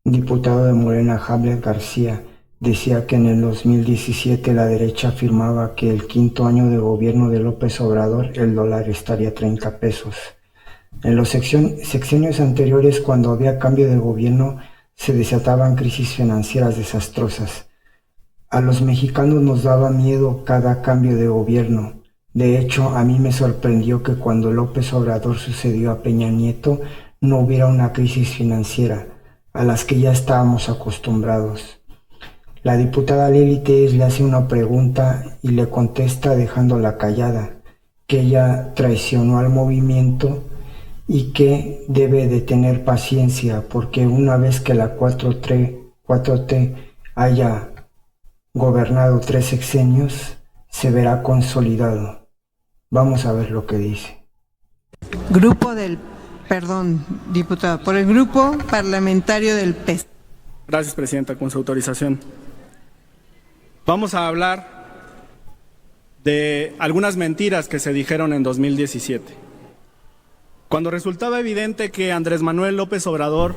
diputado de Morena, Hamlet García, decía que en el 2017 la derecha afirmaba que el quinto año de gobierno de López Obrador el dólar estaría a 30 pesos. En los sexenios anteriores, cuando había cambio de gobierno, se desataban crisis financieras desastrosas. A los mexicanos nos daba miedo cada cambio de gobierno. De hecho, a mí me sorprendió que cuando López Obrador sucedió a Peña Nieto no hubiera una crisis financiera, a las que ya estábamos acostumbrados. La diputada Lili Telles le hace una pregunta y le contesta dejándola callada, que ella traicionó al movimiento y que debe de tener paciencia porque una vez que la 4T haya gobernado 3 sexenios, se verá consolidado. Vamos a ver lo que dice. Diputado, por el Grupo Parlamentario del PES. Gracias, Presidenta, con su autorización. Vamos a hablar de algunas mentiras que se dijeron en 2017. Cuando resultaba evidente que Andrés Manuel López Obrador,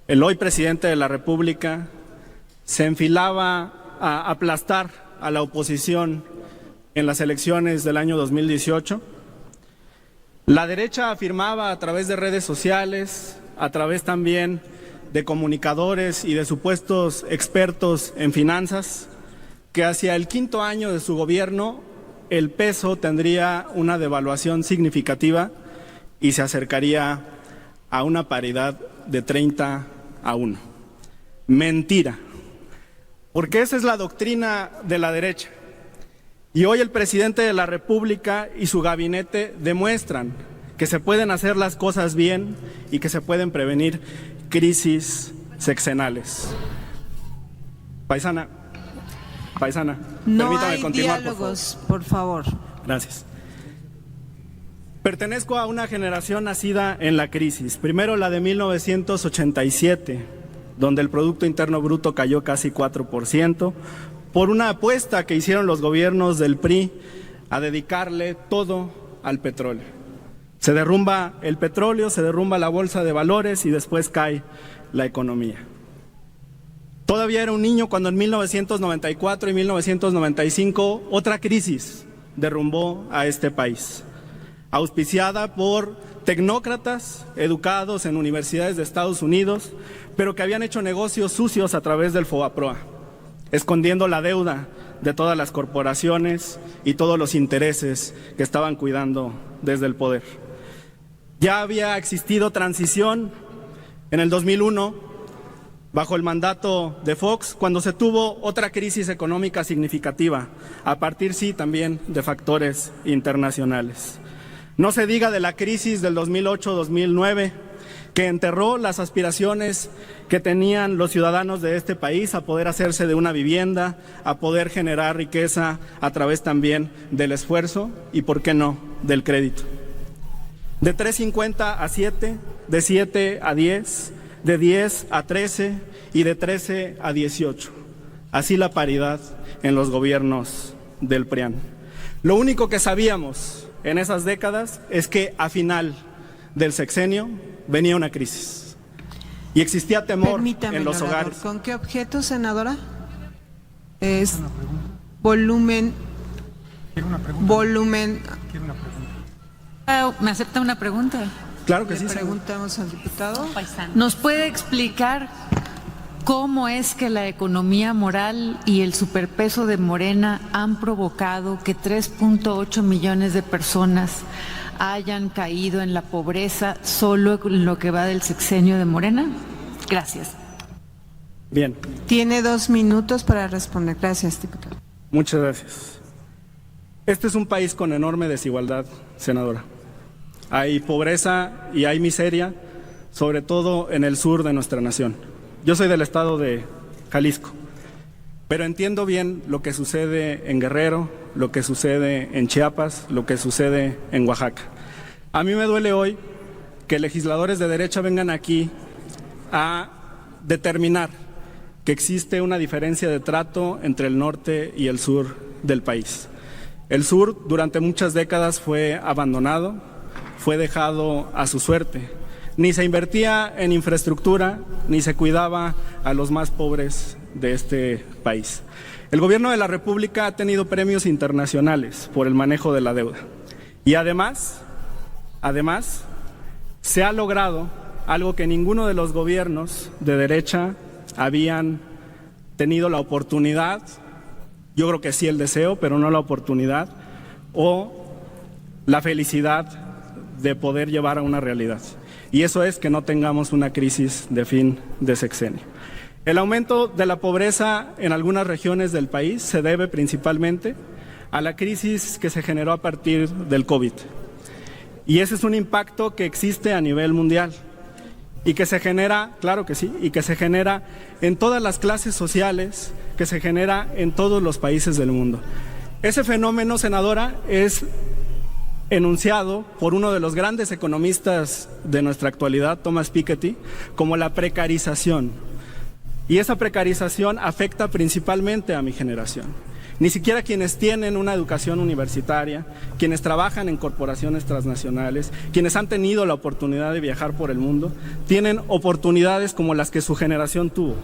el hoy presidente de la República, se enfilaba a aplastar a la oposición en las elecciones del año 2018, la derecha afirmaba a través de redes sociales, a través también de comunicadores y de supuestos expertos en finanzas, que hacia el quinto año de su gobierno el peso tendría una devaluación significativa y se acercaría a una paridad de 30-1. Mentira, porque esa es la doctrina de la derecha. Y hoy el presidente de la República y su gabinete demuestran que se pueden hacer las cosas bien y que se pueden prevenir crisis sexenales. Paisana, no permítame hay continuar, diálogos, por favor. Gracias. Pertenezco a una generación nacida en la crisis. Primero la de 1987, donde el Producto Interno Bruto cayó casi 4%, por una apuesta que hicieron los gobiernos del PRI a dedicarle todo al petróleo. Se derrumba el petróleo, se derrumba la bolsa de valores y después cae la economía. Todavía era un niño cuando en 1994 y 1995 otra crisis derrumbó a este país, auspiciada por tecnócratas educados en universidades de Estados Unidos, pero que habían hecho negocios sucios a través del FOBAPROA, escondiendo la deuda de todas las corporaciones y todos los intereses que estaban cuidando desde el poder. Ya había existido transición en el 2001, bajo el mandato de Fox, cuando se tuvo otra crisis económica significativa, a partir sí también de factores internacionales. No se diga de la crisis del 2008-2009, que enterró las aspiraciones que tenían los ciudadanos de este país a poder hacerse de una vivienda, a poder generar riqueza a través también del esfuerzo y, ¿por qué no?, del crédito. De 3.50 a 7, de 7 a 10, de 10 a 13 y de 13 a 18. Así la paridad en los gobiernos del PRIAN. Lo único que sabíamos en esas décadas es que a final del sexenio venía una crisis y existía temor en los hogares. ¿Con qué objeto, senadora? Es volumen. ¿Quiere una pregunta? Volumen. ¿Quiere una pregunta? ¿Me acepta una pregunta? Claro que sí. Preguntamos al diputado. ¿Nos puede explicar cómo es que la economía moral y el superpeso de Morena han provocado que 3.8 millones de personas hayan caído en la pobreza solo en lo que va del sexenio de Morena? Gracias. Bien. Tiene 2 minutos para responder. Gracias, diputado. Muchas gracias. Este es un país con enorme desigualdad, senadora. Hay pobreza y hay miseria, sobre todo en el sur de nuestra nación. Yo soy del estado de Jalisco, pero entiendo bien lo que sucede en Guerrero, lo que sucede en Chiapas, lo que sucede en Oaxaca. A mí me duele hoy que legisladores de derecha vengan aquí a determinar que existe una diferencia de trato entre el norte y el sur del país. El sur durante muchas décadas fue abandonado, fue dejado a su suerte. Ni se invertía en infraestructura, ni se cuidaba a los más pobres de este país. El gobierno de la República ha tenido premios internacionales por el manejo de la deuda. Y además, se ha logrado algo que ninguno de los gobiernos de derecha habían tenido la oportunidad, yo creo que sí el deseo, pero no la oportunidad o la felicidad de poder llevar a una realidad. Y eso es que no tengamos una crisis de fin de sexenio. El aumento de la pobreza en algunas regiones del país se debe principalmente a la crisis que se generó a partir del COVID. Y ese es un impacto que existe a nivel mundial y que se genera, claro que sí, y que se genera en todas las clases sociales, que se genera en todos los países del mundo. Ese fenómeno, senadora, es enunciado por uno de los grandes economistas de nuestra actualidad, Thomas Piketty, como la precarización. Y esa precarización afecta principalmente a mi generación. Ni siquiera quienes tienen una educación universitaria, quienes trabajan en corporaciones transnacionales, quienes han tenido la oportunidad de viajar por el mundo, tienen oportunidades como las que su generación tuvo,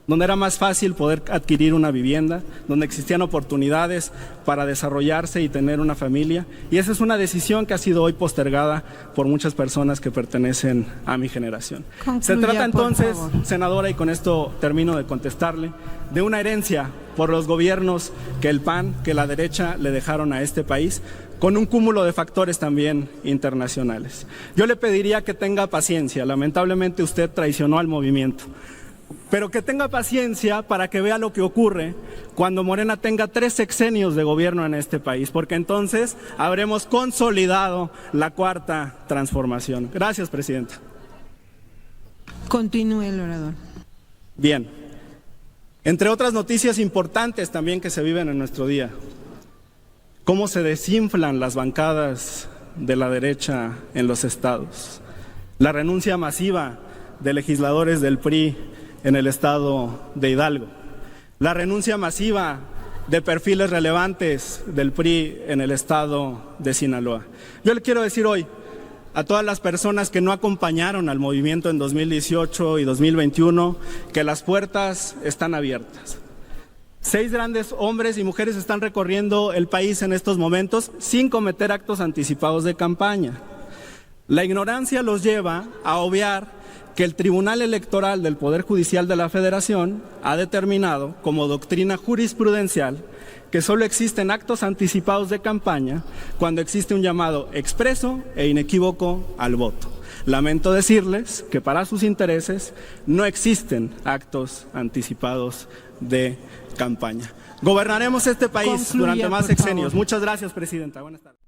donde era más fácil poder adquirir una vivienda, donde existían oportunidades para desarrollarse y tener una familia. Y esa es una decisión que ha sido hoy postergada por muchas personas que pertenecen a mi generación. Concluya, se trata entonces, por favor, senadora, y con esto termino de contestarle, de una herencia por los gobiernos que el PAN, que la derecha le dejaron a este país, con un cúmulo de factores también internacionales. Yo le pediría que tenga paciencia. Lamentablemente usted traicionó al movimiento, pero que tenga paciencia para que vea lo que ocurre cuando Morena tenga 3 sexenios de gobierno en este país, porque entonces habremos consolidado la cuarta transformación. Gracias, presidenta. Continúe el orador. Bien, entre otras noticias importantes también que se viven en nuestro día, cómo se desinflan las bancadas de la derecha en los estados, la renuncia masiva de legisladores del PRI en el estado de Hidalgo, la renuncia masiva de perfiles relevantes del PRI en el estado de Sinaloa. Yo le quiero decir hoy a todas las personas que no acompañaron al movimiento en 2018 y 2021 que las puertas están abiertas. 6 grandes hombres y mujeres están recorriendo el país en estos momentos sin cometer actos anticipados de campaña. La ignorancia los lleva a obviar que el Tribunal Electoral del Poder Judicial de la Federación ha determinado como doctrina jurisprudencial que solo existen actos anticipados de campaña cuando existe un llamado expreso e inequívoco al voto. Lamento decirles que para sus intereses no existen actos anticipados de campaña. Gobernaremos este país Concluya, durante más por sexenios. favor. Muchas gracias, presidenta. Buenas tardes.